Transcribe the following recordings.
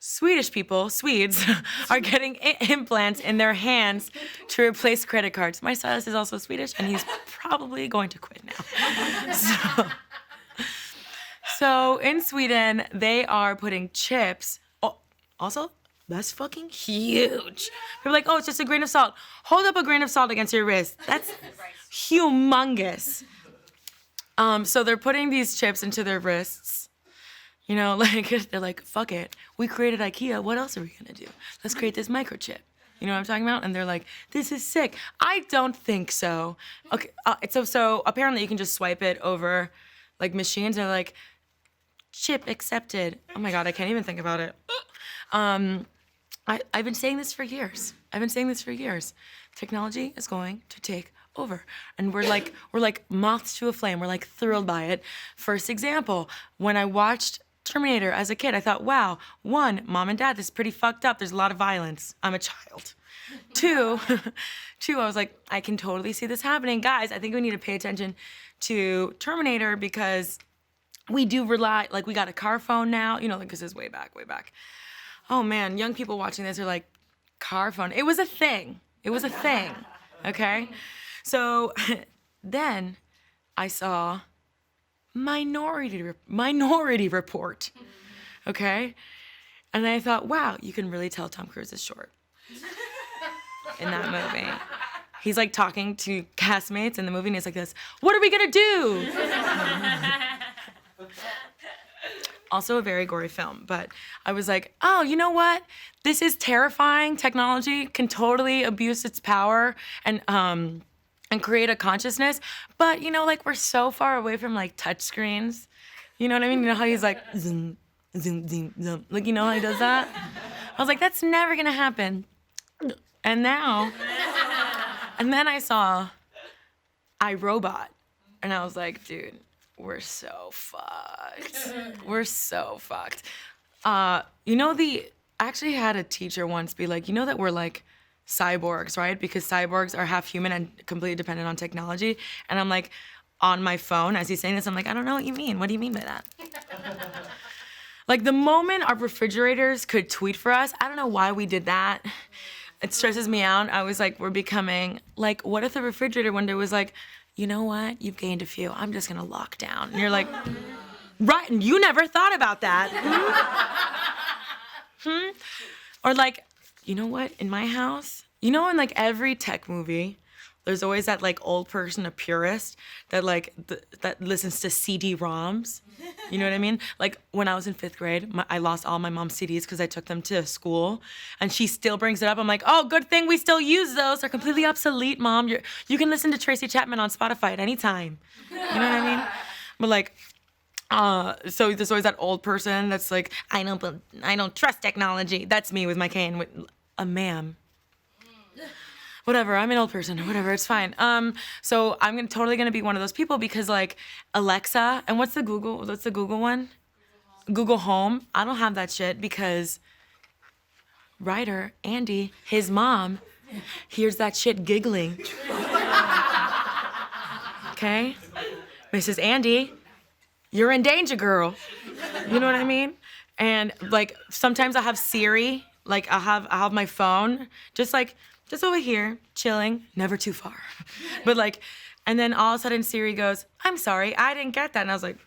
Swedes, are getting implants in their hands to replace credit cards. My stylist is also Swedish, and he's probably going to quit now. So in Sweden, they are putting chips. Oh, also, that's fucking huge. People are like, oh, it's just a grain of salt. Hold up a grain of salt against your wrist. That's humongous. So they're putting these chips into their wrists. You know, like, they're like, fuck it. We created IKEA. What else are we going to do? Let's create this microchip. You know what I'm talking about? And they're like, this is sick. I don't think so. Okay, so apparently you can just swipe it over, like, machines. They're like, chip accepted. Oh, my God, I can't even think about it. I've been saying this for years. Technology is going to take over. And we're like moths to a flame. We're like thrilled by it. First example, when I watched Terminator as a kid, I thought, wow, one, mom and dad, this is pretty fucked up. There's a lot of violence. I'm a child. Two, I was like, I can totally see this happening. Guys, I think we need to pay attention to Terminator because we do rely, like we got a car phone now, you know, like this is way back. Oh man, young people watching this are like, car phone. It was a thing, okay? So then I saw Minority Report, okay? And I thought, wow, you can really tell Tom Cruise is short in that movie. He's like talking to castmates in the movie and he's like this, what are we gonna do? Also a very gory film, but I was like, oh, you know what? This is terrifying. Technology can totally abuse its power and create a consciousness. But, you know, like, we're so far away from, like, touch screens. You know what I mean? You know how he's like, zoom, zoom, zoom, zoom. Like, you know how he does that? I was like, that's never gonna happen. And then I saw iRobot, and I was like, dude, we're so fucked. You know, I actually had a teacher once be like, you know that we're like cyborgs, right? Because cyborgs are half human and completely dependent on technology. And I'm like, on my phone, as he's saying this, I'm like, I don't know what you mean. What do you mean by that? Like, the moment our refrigerators could tweet for us, I don't know why we did that. It stresses me out. I was like, we're becoming, like, what if the refrigerator one day was like, you know what? You've gained a few. I'm just gonna lock down. And you're like, right, and you never thought about that. Or like, you know what? In my house, you know, in like every tech movie, there's always that like old person, a purist, that like that listens to CD-ROMs. You know what I mean? Like when I was in 5th grade, I lost all my mom's CDs because I took them to school, and she still brings it up. I'm like, oh, good thing we still use those. They're completely obsolete, Mom. You can listen to Tracy Chapman on Spotify at any time. You know what I mean? But like, so there's always that old person that's like, I don't trust technology. That's me with my cane. With a ma'am. Whatever, I'm an old person, whatever, it's fine. So I'm totally gonna be one of those people because like Alexa, and what's the Google one? Google Home. I don't have that shit because Ryder, Andy, his mom, hears that shit giggling. Okay? Mrs. Andy, you're in danger, girl. You know what I mean? And like sometimes I have Siri, like I have my phone, just over here, chilling, never too far. But like, and then all of a sudden Siri goes, I'm sorry, I didn't get that. And I was like,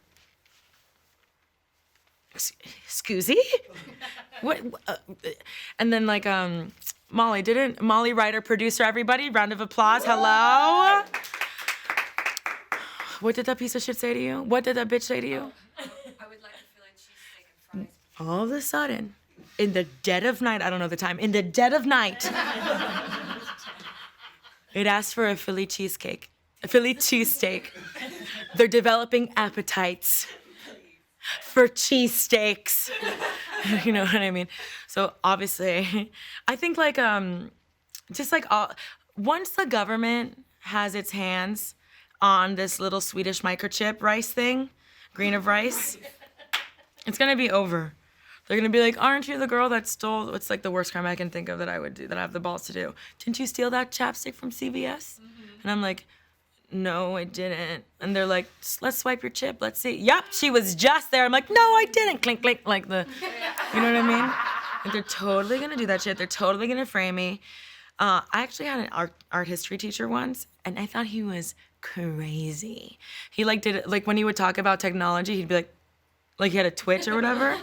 excusey? What? And then like, Molly Ryder, producer, everybody, round of applause, hello? What did that piece of shit say to you? What did that bitch say to you? I would like a Philly cheesesteak and fries. All of a sudden, in the dead of night, I don't know the time, in the dead of night, it asked for a Philly cheesesteak. They're developing appetites for cheesesteaks. You know what I mean? So obviously, I think like, once the government has its hands on this little Swedish microchip rice thing, grain of rice, it's gonna be over. They're gonna be like, aren't you the girl that stole, what's like the worst crime I can think of that I would do, that I have the balls to do? Didn't you steal that chapstick from CVS? And I'm like, no, I didn't. And they're like, let's swipe your chip, let's see. Yup, she was just there. I'm like, no, I didn't, clink, clink, like you know what I mean? Like, they're totally gonna do that shit. They're totally gonna frame me. I actually had an art history teacher once, and I thought he was crazy. He like did it like when he would talk about technology, he'd be like he had a twitch or whatever.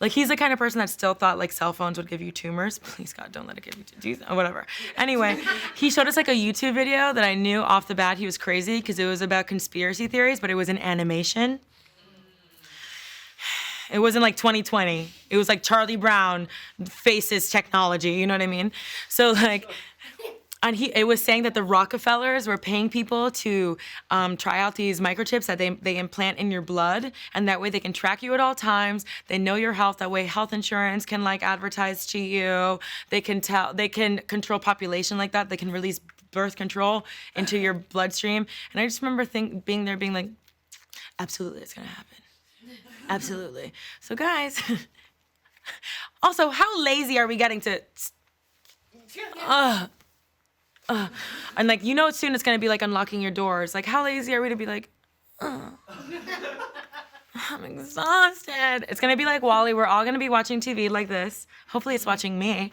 Like he's the kind of person that still thought like cell phones would give you tumors. Please God, don't let it give you whatever. Anyway, he showed us like a YouTube video that I knew off the bat he was crazy because it was about conspiracy theories, but it was an animation. It wasn't like 2020. It was like Charlie Brown faces technology. You know what I mean? So like, and it was saying that the Rockefellers were paying people to try out these microchips that they implant in your blood, and that way they can track you at all times. They know your health. That way, health insurance can like advertise to you. They can control population like that. They can release birth control into your bloodstream. And I just remember being like, absolutely, it's gonna happen. Absolutely. So guys, also, how lazy are we getting to? And like, soon it's gonna be like unlocking your doors. Like, how lazy are we to be like, I'm exhausted. It's gonna be like Wall-E. We're all gonna be watching TV like this. Hopefully, it's watching me.